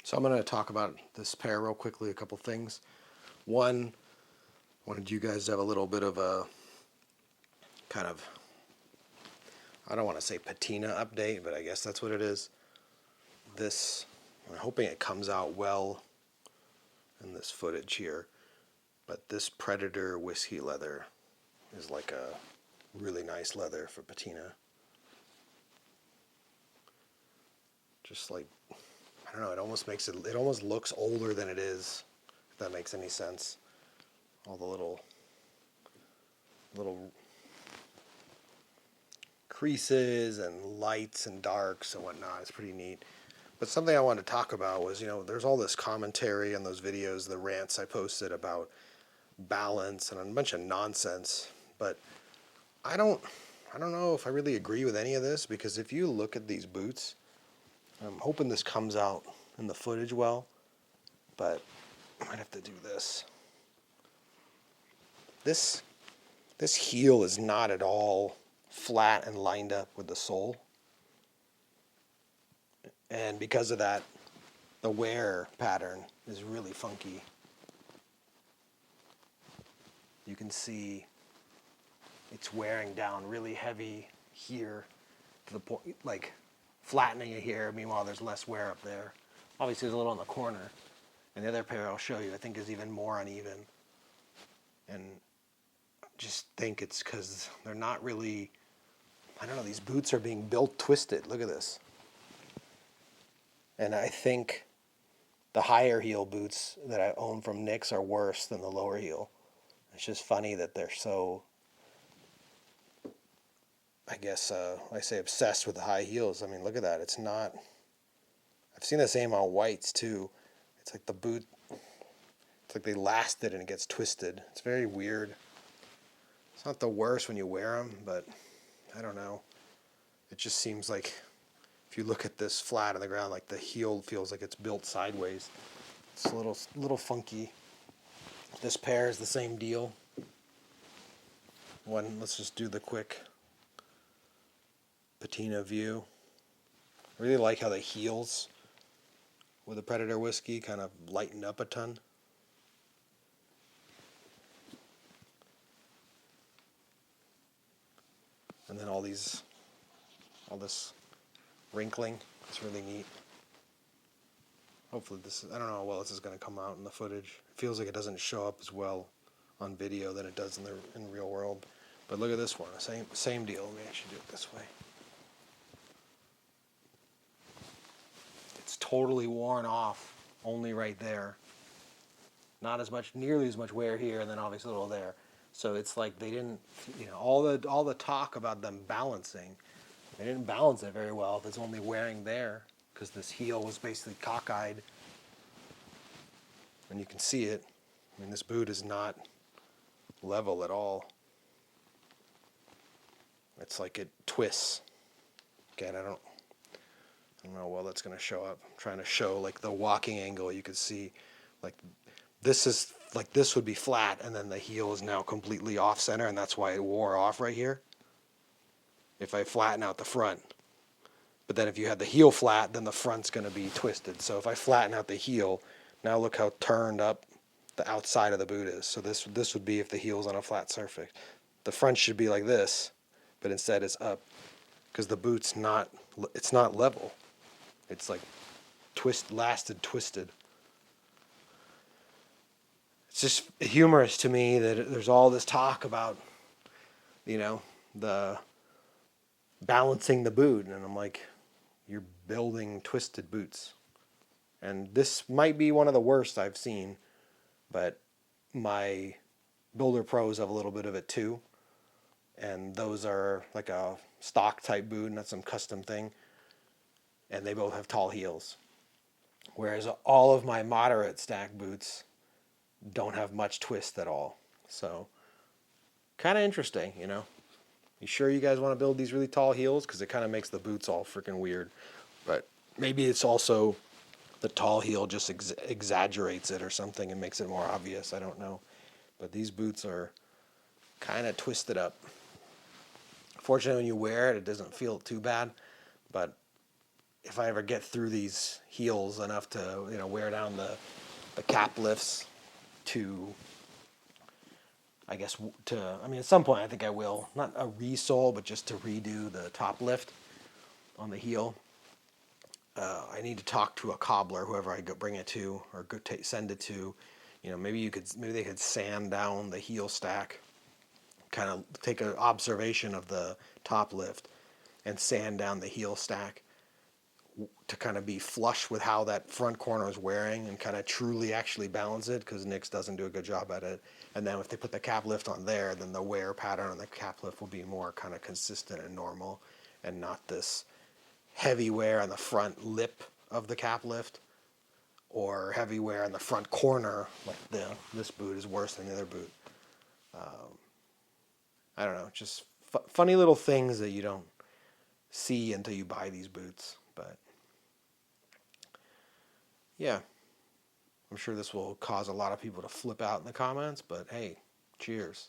So I'm going to talk about this pair real quickly, a couple things. One, wanted you guys to have a little bit of a kind of, I don't want to say patina update, but I guess that's what it is. This, I'm hoping it comes out well in this footage here, but this Predator whiskey leather is like a really nice leather for patina. Just like, I don't know, it almost makes it almost looks older than it is, if that makes any sense. All the little creases and lights and darks and whatnot. It's pretty neat. But something I wanted to talk about was, there's all this commentary on those videos, the rants I posted about balance and a bunch of nonsense. But I don't know if I really agree with any of this, because if you look at these boots, I'm hoping this comes out in the footage well, but I might have to do this. This heel is not at all flat and lined up with the sole. And because of that, the wear pattern is really funky. You can see it's wearing down really heavy here to the point, like flattening it here. Meanwhile, there's less wear up there. Obviously, there's a little on the corner. And the other pair I'll show you, I think, is even more uneven. And I just think it's because they're not really, I don't know, these boots are being built twisted. Look at this. And I think the higher heel boots that I own from Nick's are worse than the lower heel. It's just funny that they're so, I guess, I say obsessed with the high heels. I mean, look at that. It's not, I've seen the same on whites too. It's like the boot, it's like they lasted and it gets twisted. It's very weird. It's not the worst when you wear them, but I don't know. It just seems like if you look at this flat on the ground, like the heel feels like it's built sideways. It's a little funky. This pair is the same deal. Let's just do the quick patina view. I really like how the heels with the Predator whiskey kind of lighten up a ton. And then all this wrinkling. It's really neat. Hopefully I don't know how well this is going to come out in the footage. It feels like it doesn't show up as well on video than it does in the real world. But look at this one, same deal. Let me actually do it this way. It's totally worn off, only right there. Not as much, nearly as much wear here, and then obviously a little there. So it's like they didn't, all the talk about them balancing, they didn't balance it very well if it's only wearing there, because this heel was basically cockeyed. And you can see it. I mean, this boot is not level at all. It's like it twists. Again, I don't know how well that's going to show up. I'm trying to show like the walking angle. You could see like this would be flat, and then the heel is now completely off center, and that's why it wore off right here. If I flatten out the front. But then if you had the heel flat, then the front's going to be twisted. So if I flatten out the heel, now look how turned up the outside of the boot is. So this would be if the heel's on a flat surface. The front should be like this, but instead it's up, because the boot's it's not level. It's like twisted. It's just humorous to me that there's all this talk about, the balancing the boot, and I'm like, you're building twisted boots. And this might be one of the worst I've seen, but my Builder Pros have a little bit of it too. And those are like a stock type boot, not some custom thing. And they both have tall heels. Whereas all of my moderate stack boots don't have much twist at all. So kind of interesting, You sure you guys want to build these really tall heels? Because it kind of makes the boots all freaking weird. But maybe it's also the tall heel just exaggerates it or something and makes it more obvious. I don't know. But these boots are kind of twisted up. Fortunately, when you wear it, it doesn't feel too bad. But if I ever get through these heels enough to, wear down the cap lifts to, I guess, at some point I think I will, not a resole, but just to redo the top lift on the heel. I need to talk to a cobbler, whoever I go bring it to or send it to. Maybe they could sand down the heel stack, kind of take an observation of the top lift and sand down the heel stack to kind of be flush with how that front corner is wearing and kind of truly actually balance it, because Nick's doesn't do a good job at it. And then if they put the cap lift on there, then the wear pattern on the cap lift will be more kind of consistent and normal, and not this heavy wear on the front lip of the cap lift or heavy wear on the front corner, like this boot is worse than the other boot. I don't know, just funny little things that you don't see until you buy these boots. But yeah, I'm sure this will cause a lot of people to flip out in the comments, but hey, cheers.